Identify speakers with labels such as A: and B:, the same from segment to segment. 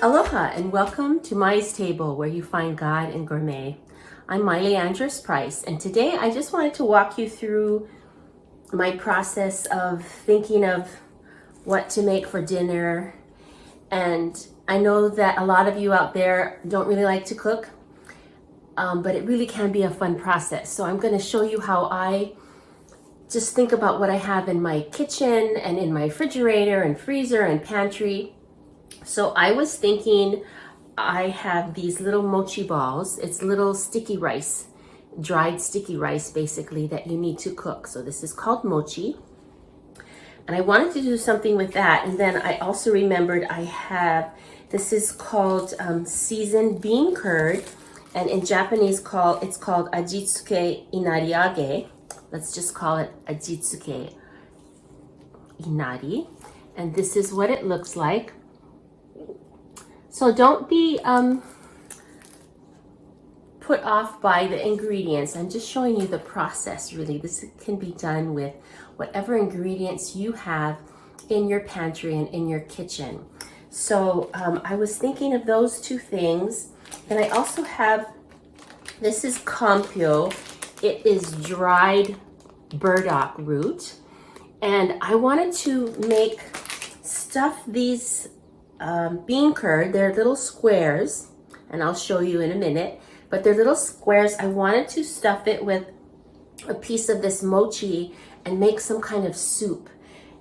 A: Aloha and welcome to Mai's Table, where you find God and gourmet. I'm Miley Andrus-Price, and today I just wanted to walk you through my process of thinking of what to make for dinner. And I know that a lot of you out there don't really like to cook, but it really can be a fun process. So I'm going to show you how I just think about what I have in my kitchen and in my refrigerator and freezer and pantry. So I was thinking, I have these little mochi balls. It's little sticky rice, dried sticky rice basically, that you need to cook. So this is called mochi. And I wanted to do something with that. And then I also remembered I have, this is called seasoned bean curd. And in Japanese it's called ajitsuke inariage. Let's just call it ajitsuke inari. And this is what it looks like. So don't be put off by the ingredients. I'm just showing you the process, really. This can be done with whatever ingredients you have in your pantry and in your kitchen. So I was thinking of those two things. And I also have, this is kampyo. It is dried burdock root. And I wanted to stuff these bean curd. They're little squares, and I'll show you in a minute, but they're little squares. I wanted to stuff it with a piece of this mochi and make some kind of soup.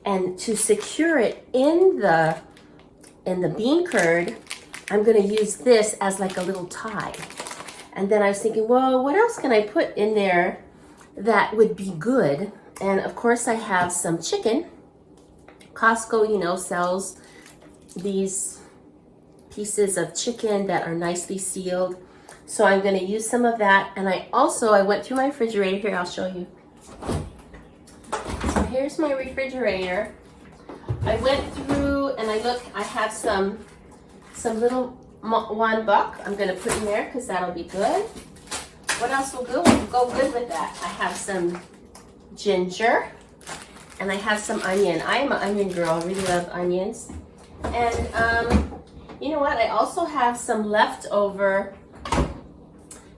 A: And to secure it in the bean curd, I'm going to use this as like a little tie. And then I was thinking, well, what else can I put in there that would be good? And of course I have some chicken. Costco, sells these pieces of chicken that are nicely sealed. So I'm going to use some of that. And I went through my refrigerator. Here, I'll show you. So here's my refrigerator. I went through and I have some little one buck I'm going to put in there because that'll be good. What else will go good with that? I have some ginger and I have some onion. I am an onion girl. I really love onions. And you know what? I also have some leftover.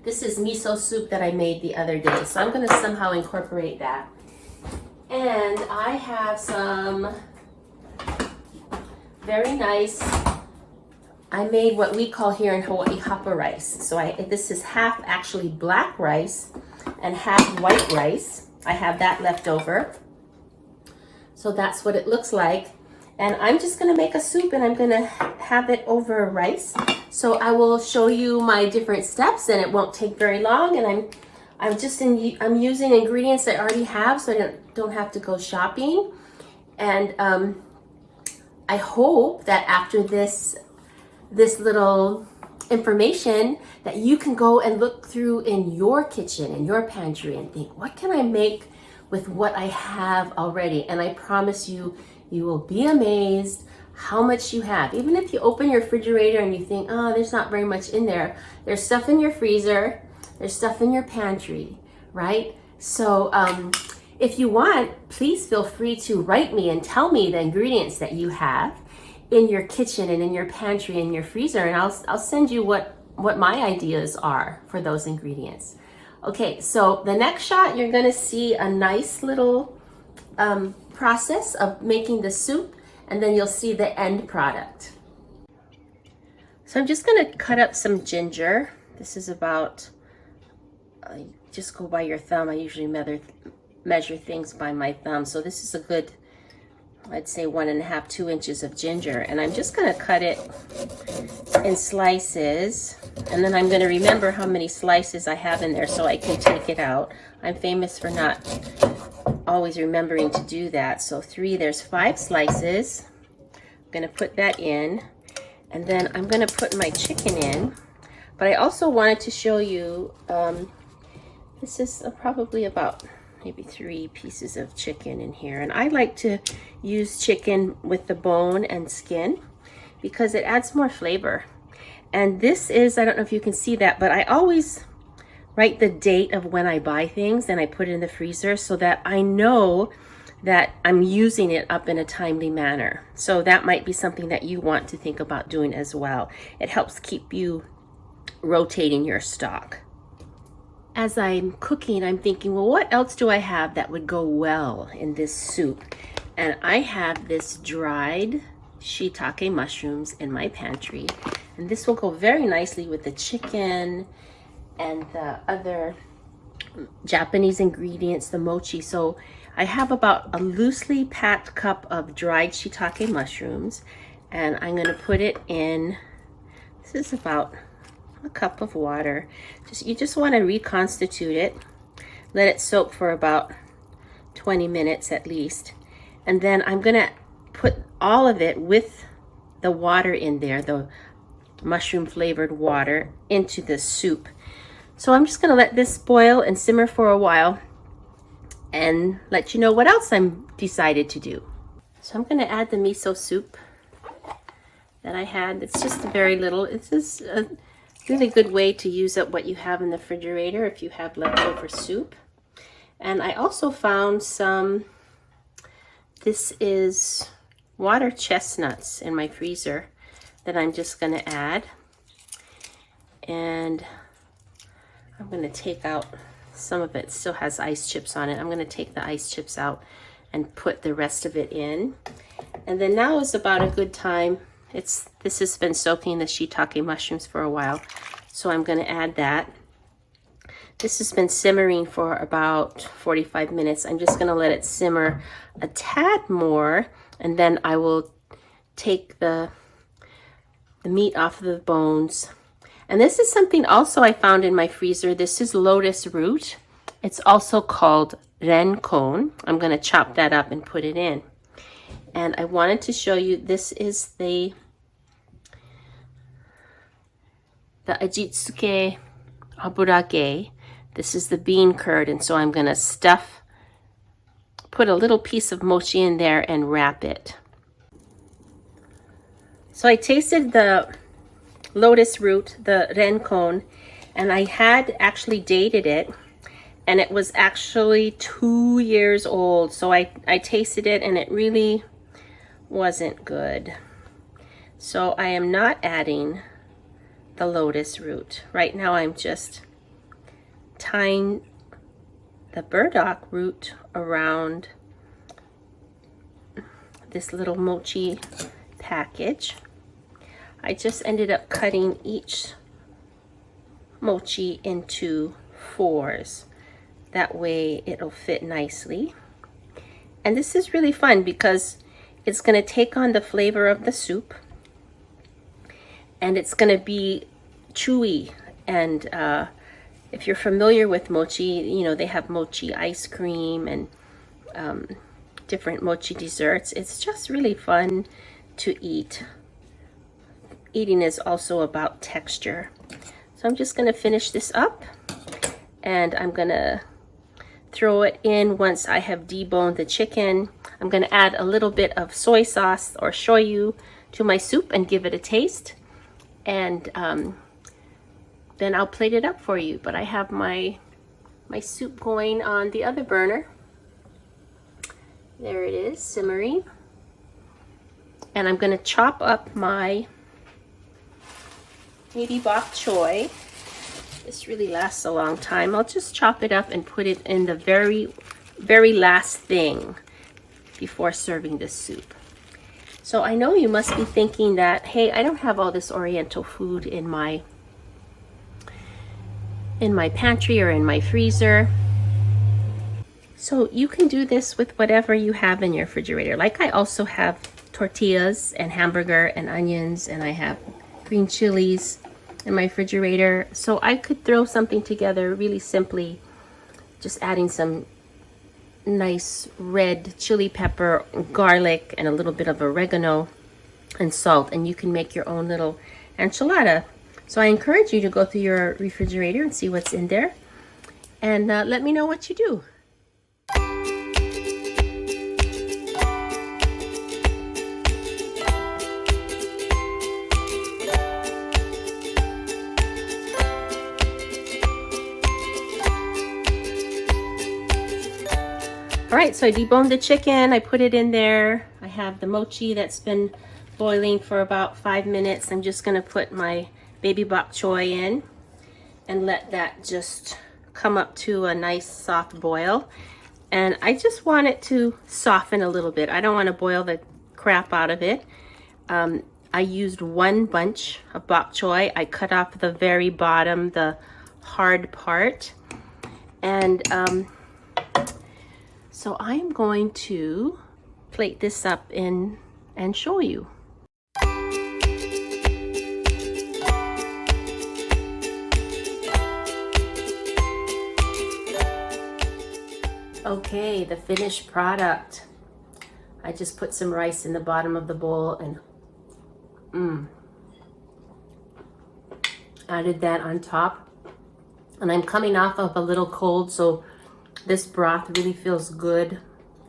A: This is miso soup that I made the other day. So I'm going to somehow incorporate that. And I have some very nice, I made what we call here in Hawaii hapa rice. So this is half actually black rice and half white rice. I have that left over. So that's what it looks like. And I'm just going to make a soup and I'm going to have it over rice. So I will show you my different steps and it won't take very long. And I'm using ingredients I already have, so I don't have to go shopping. And I hope that after this little information that you can go and look through in your kitchen, in your pantry, and think, what can I make with what I have already? And I promise you, you will be amazed how much you have. Even if you open your refrigerator and you think, oh, there's not very much in there. There's stuff in your freezer. There's stuff in your pantry, right? So if you want, please feel free to write me and tell me the ingredients that you have in your kitchen and in your pantry and your freezer. And I'll send you what my ideas are for those ingredients. Okay, so the next shot, you're gonna see a nice little process of making the soup, and then you'll see the end product. So I'm just going to cut up some ginger. This is about, just go by your thumb. I usually measure things by my thumb. So this is a good, I'd say 1.5, 2 inches of ginger. And I'm just going to cut it in slices. And then I'm going to remember how many slices I have in there so I can take it out. I'm famous for not always remembering to do that. So there's 5 slices. I'm going to put that in, and then I'm going to put my chicken in. But I also wanted to show you, this is probably about maybe 3 pieces of chicken in here. And I like to use chicken with the bone and skin because it adds more flavor. And this is, I don't know if you can see that, but I always write the date of when I buy things and I put it in the freezer so that I know that I'm using it up in a timely manner. So that might be something that you want to think about doing as well. It helps keep you rotating your stock. As I'm cooking, I'm thinking, well, what else do I have that would go well in this soup? And I have this dried shiitake mushrooms in my pantry. And this will go very nicely with the chicken and the other Japanese ingredients, the mochi. So I have about a loosely packed cup of dried shiitake mushrooms, and I'm going to put it in. This is about a cup of water. You just want to reconstitute it. Let it soak for about 20 minutes at least. And then I'm going to put all of it with the water in there, the mushroom flavored water, into the soup. So I'm just going to let this boil and simmer for a while and let you know what else I'm decided to do. So I'm going to add the miso soup that I had. It's just very little. It's just a really good way to use up what you have in the refrigerator if you have leftover soup. And I also found some, this is water chestnuts in my freezer that I'm just going to add. And I'm going to take out some of it. Still has ice chips on it. I'm going to take the ice chips out and put the rest of it in. And then now is about a good time. This has been soaking the shiitake mushrooms for a while, so I'm going to add that. This has been simmering for about 45 minutes. I'm just going to let it simmer a tad more, and then I will take the meat off of the bones. And this is something also I found in my freezer. This is lotus root. It's also called renkon. I'm going to chop that up and put it in. And I wanted to show you, this is the ajitsuke aburage. This is the bean curd, and so I'm going to put a little piece of mochi in there and wrap it. So I tasted the lotus root, the renkon, and I had actually dated it, and it was actually 2 years old. So I tasted it, and it really wasn't good. So I am not adding the lotus root. Right now I'm just tying the burdock root around this little mochi package. I just ended up cutting each mochi into 4s. That way it'll fit nicely. And this is really fun because it's going to take on the flavor of the soup, and it's going to be chewy. And if you're familiar with mochi, you know, they have mochi ice cream and different mochi desserts. It's just really fun to eat. Eating is also about texture. So I'm just going to finish this up, and I'm going to throw it in once I have deboned the chicken. I'm going to add a little bit of soy sauce or shoyu to my soup and give it a taste. And then I'll plate it up for you. But I have my soup going on the other burner. There it is, simmering. And I'm going to chop up my meaty bok choy. This really lasts a long time. I'll just chop it up and put it in the very, very last thing before serving this soup. So I know you must be thinking that, hey, I don't have all this Oriental food in my pantry or in my freezer. So you can do this with whatever you have in your refrigerator. Like, I also have tortillas and hamburger and onions, and I have green chilies in my refrigerator. So I could throw something together really simply, just adding some nice red chili pepper, garlic, and a little bit of oregano and salt, and you can make your own little enchilada. So I encourage you to go through your refrigerator and see what's in there, and let me know what you do. All right, so I deboned the chicken. I put it in there. I have the mochi that's been boiling for about 5 minutes. I'm just gonna put my baby bok choy in and let that just come up to a nice soft boil. And I just want it to soften a little bit. I don't want to boil the crap out of it. I used 1 bunch of bok choy. I cut off the very bottom, the hard part. And so I'm going to plate this up in and show you. Okay, the finished product. I just put some rice in the bottom of the bowl and added that on top. And I'm coming off of a little cold, so this broth really feels good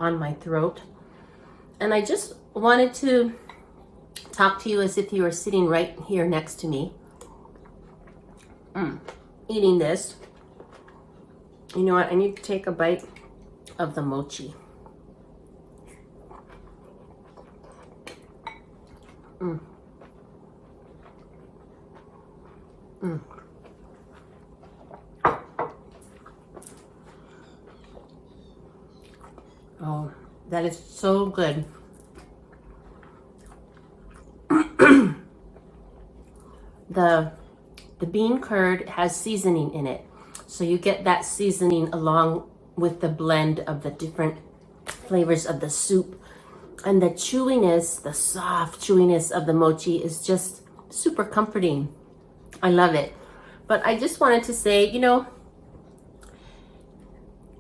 A: on my throat. And I just wanted to talk to you as if you were sitting right here next to me, eating this. You know what? I need to take a bite of the mochi. Oh, that is so good. The bean curd has seasoning in it, so you get that seasoning along with the blend of the different flavors of the soup. And the chewiness, the soft chewiness of the mochi is just super comforting. I love it. But I just wanted to say, you know,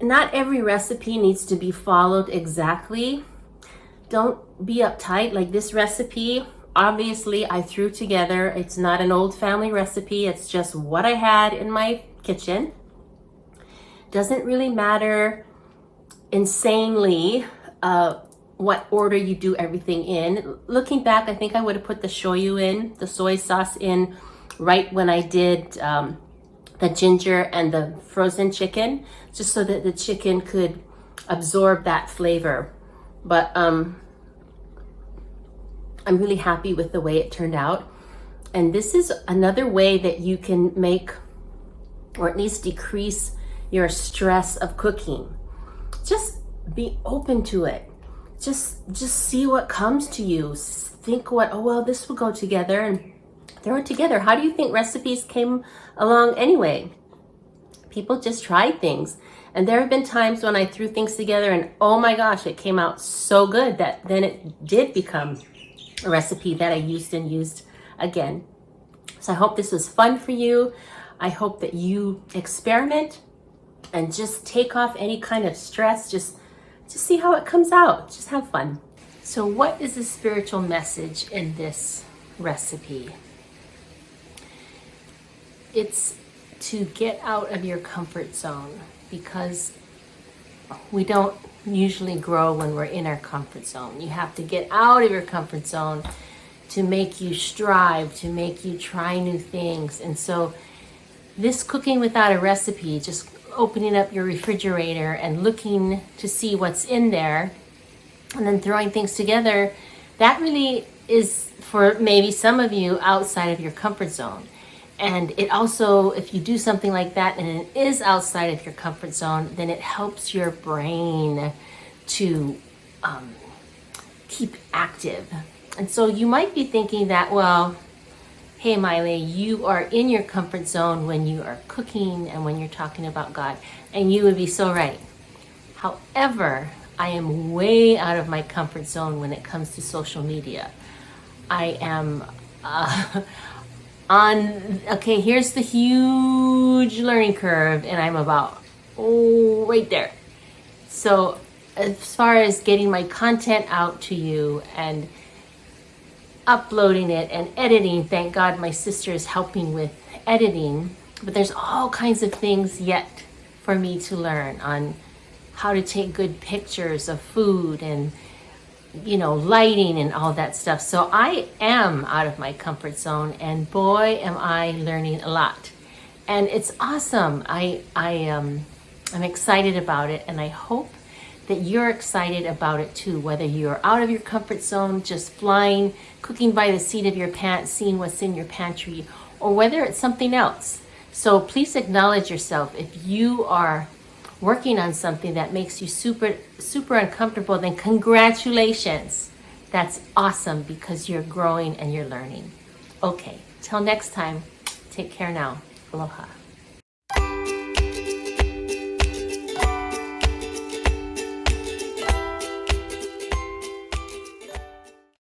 A: not every recipe needs to be followed exactly. Don't be uptight. Like this recipe, obviously I threw together. It's not an old family recipe. It's just what I had in my kitchen. Doesn't really matter insanely what order you do everything in. Looking back, I think I would have put the shoyu in, the soy sauce in, right when I did the ginger and the frozen chicken, just so that the chicken could absorb that flavor. But I'm really happy with the way it turned out. And this is another way that you can make, or at least decrease, your stress of cooking. Just be open to it. Just see what comes to you. Think what, oh well, this will go together, and throw it together. How do you think recipes came along anyway? People just tried things. And there have been times when I threw things together and oh my gosh, it came out so good that then it did become a recipe that I used and used again. So I hope this was fun for you. I hope that you experiment and just take off any kind of stress. Just see how it comes out. Just have fun. So what is the spiritual message in this recipe? It's to get out of your comfort zone, because we don't usually grow when we're in our comfort zone. You have to get out of your comfort zone to make you strive, to make you try new things. And so this cooking without a recipe, just opening up your refrigerator and looking to see what's in there and then throwing things together, that really is, for maybe some of you, outside of your comfort zone. And it also, if you do something like that and it is outside of your comfort zone, then it helps your brain to keep active. And so you might be thinking that, well, hey, Miley, you are in your comfort zone when you are cooking and when you're talking about God. And you would be so right. However, I am way out of my comfort zone when it comes to social media. I am okay, here's the huge learning curve, and I'm about, right there. So as far as getting my content out to you and uploading it and editing, thank God my sister is helping with editing, but there's all kinds of things yet for me to learn on how to take good pictures of food and, you know, lighting and all that stuff. So I am out of my comfort zone, and boy, am I learning a lot. And it's awesome. I'm excited about it, and I hope that you're excited about it too, whether you're out of your comfort zone, just flying, cooking by the seat of your pants, seeing what's in your pantry, or whether it's something else. So please acknowledge yourself. If you are working on something that makes you super uncomfortable, then congratulations. That's awesome because you're growing and you're learning. Okay, till next time, take care now. Aloha.